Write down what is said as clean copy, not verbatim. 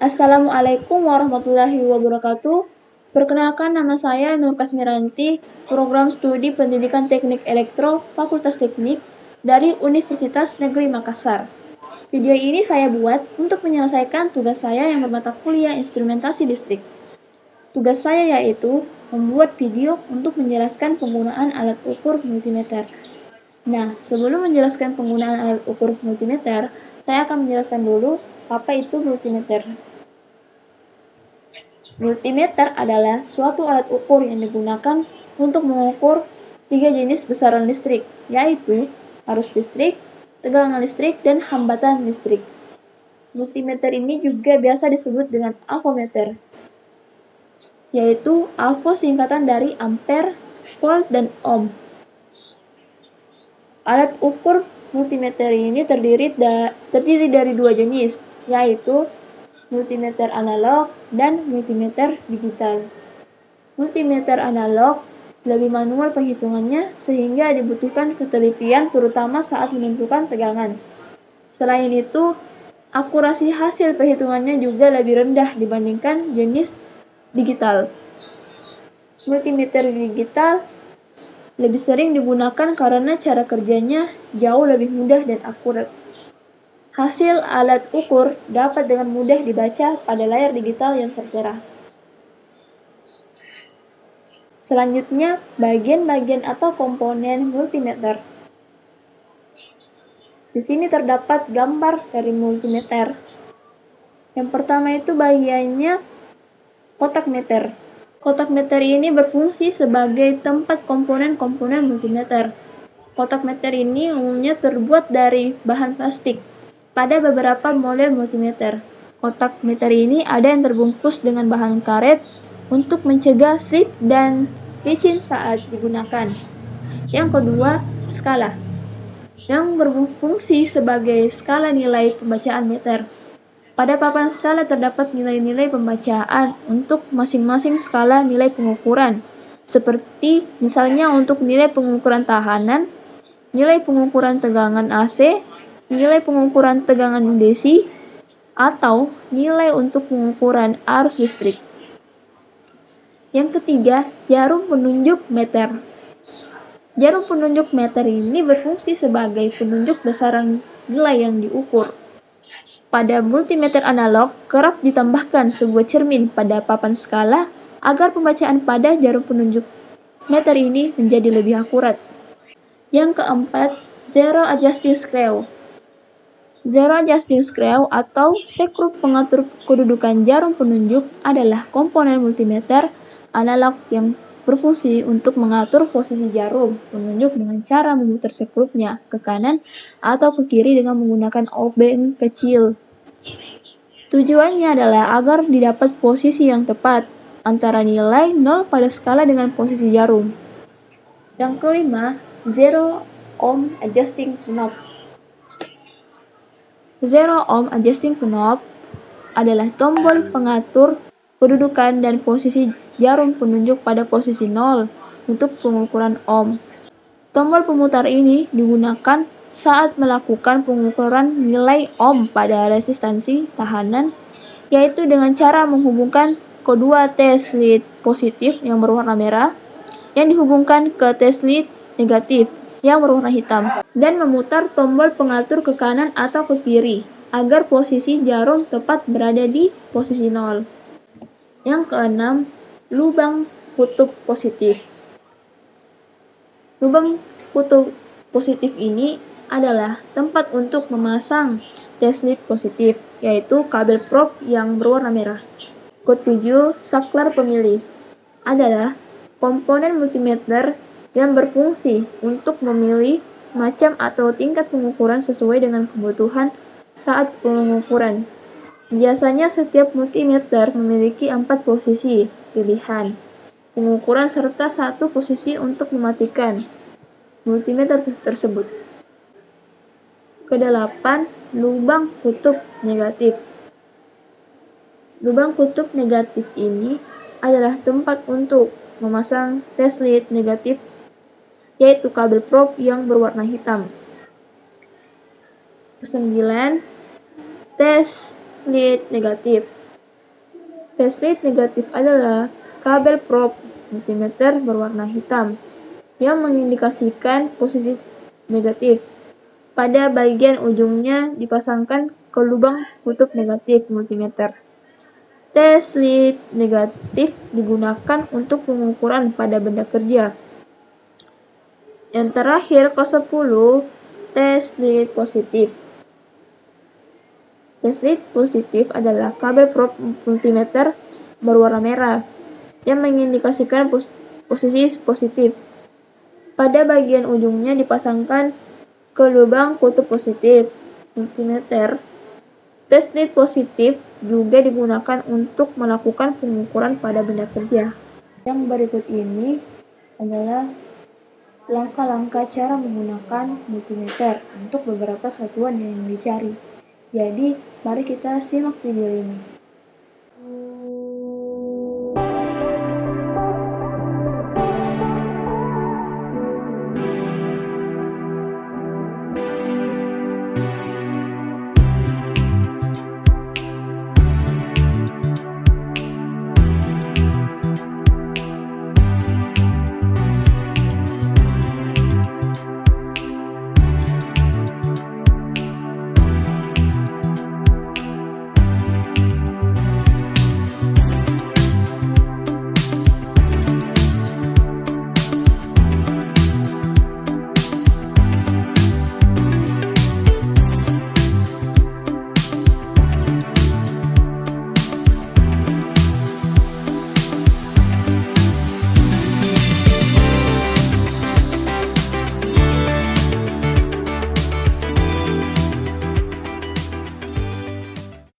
Assalamualaikum warahmatullahi wabarakatuh. Perkenalkan, nama saya Nur Kasmiranti, Program Studi Pendidikan Teknik Elektro Fakultas Teknik dari Universitas Negeri Makassar. Video ini saya buat untuk menyelesaikan tugas saya yang bermata kuliah instrumentasi listrik. Tugas saya yaitu membuat video untuk menjelaskan penggunaan alat ukur multimeter. Nah, sebelum menjelaskan penggunaan alat ukur multimeter, saya akan menjelaskan dulu apa itu multimeter. Multimeter adalah suatu alat ukur yang digunakan untuk mengukur 3 jenis besaran listrik, yaitu arus listrik, tegangan listrik, dan hambatan listrik. Multimeter ini juga biasa disebut dengan alfometer, yaitu alfo singkatan dari ampere, volt, dan ohm. Alat ukur multimeter ini terdiri dari 2 jenis, yaitu multimeter analog dan multimeter digital. Multimeter analog lebih manual penghitungannya sehingga dibutuhkan ketelitian terutama saat menentukan tegangan. Selain itu, akurasi hasil perhitungannya juga lebih rendah dibandingkan jenis digital. Multimeter digital lebih sering digunakan karena cara kerjanya jauh lebih mudah dan akurat. Hasil alat ukur dapat dengan mudah dibaca pada layar digital yang tertera. Selanjutnya, bagian-bagian atau komponen multimeter. Di sini terdapat gambar dari multimeter. Yang pertama itu bagiannya kotak meter. Kotak meter ini berfungsi sebagai tempat komponen-komponen multimeter. Kotak meter ini umumnya terbuat dari bahan plastik. Pada beberapa model multimeter, kotak meter ini ada yang terbungkus dengan bahan karet untuk mencegah slip dan licin saat digunakan. Yang kedua, skala, yang berfungsi sebagai skala nilai pembacaan meter. Pada papan skala terdapat nilai-nilai pembacaan untuk masing-masing skala nilai pengukuran, seperti misalnya untuk nilai pengukuran tahanan, nilai pengukuran tegangan AC, nilai pengukuran tegangan DC, atau nilai untuk pengukuran arus listrik. Yang ketiga, jarum penunjuk meter. Jarum penunjuk meter ini berfungsi sebagai penunjuk besaran nilai yang diukur. Pada multimeter analog, kerap ditambahkan sebuah cermin pada papan skala agar pembacaan pada jarum penunjuk meter ini menjadi lebih akurat. Yang keempat, zero adjusting screw. Zero adjusting screw atau sekrup pengatur kedudukan jarum penunjuk adalah komponen multimeter analog yang berfungsi untuk mengatur posisi jarum penunjuk dengan cara memutar sekrupnya ke kanan atau ke kiri dengan menggunakan obeng kecil. Tujuannya adalah agar didapat posisi yang tepat antara nilai 0 pada skala dengan posisi jarum. Yang kelima, zero ohm adjusting knob. Zero ohm adjusting knob adalah tombol pengatur kedudukan dan posisi jarum penunjuk pada posisi 0 untuk pengukuran ohm. Tombol pemutar ini digunakan saat melakukan pengukuran nilai ohm pada resistansi tahanan, yaitu dengan cara menghubungkan kedua test lead positif yang berwarna merah yang dihubungkan ke test lead negatif yang berwarna hitam, dan memutar tombol pengatur ke kanan atau ke kiri agar posisi jarum tepat berada di posisi 0. Yang keenam, lubang kutub positif. Lubang kutub positif ini adalah tempat untuk memasang test lead positif, yaitu kabel probe yang berwarna merah. Ketujuh, saklar pemilih adalah komponen multimeter yang berfungsi untuk memilih macam atau tingkat pengukuran sesuai dengan kebutuhan saat pengukuran. Biasanya setiap multimeter memiliki 4 posisi pilihan pengukuran serta 1 posisi untuk mematikan multimeter tersebut. Kedelapan, lubang kutub negatif. Lubang kutub negatif ini adalah tempat untuk memasang test lead negatif, yaitu kabel probe yang berwarna hitam. Kesembilan, test lead negatif. Test lead negatif adalah kabel probe multimeter berwarna hitam yang mengindikasikan posisi negatif. Pada bagian ujungnya dipasangkan ke lubang kutub negatif multimeter. Tes lead negatif digunakan untuk pengukuran pada benda kerja. Yang terakhir, ke-10, tes lead positif. Tes lead positif adalah kabel probe multimeter berwarna merah yang mengindikasikan posisi positif. Pada bagian ujungnya dipasangkan ke lubang kutub positif multimeter. Tes lead positif juga digunakan untuk melakukan pengukuran pada benda kerja. Yang berikut ini adalah langkah-langkah cara menggunakan multimeter untuk beberapa satuan yang dicari. Jadi, mari kita simak video ini.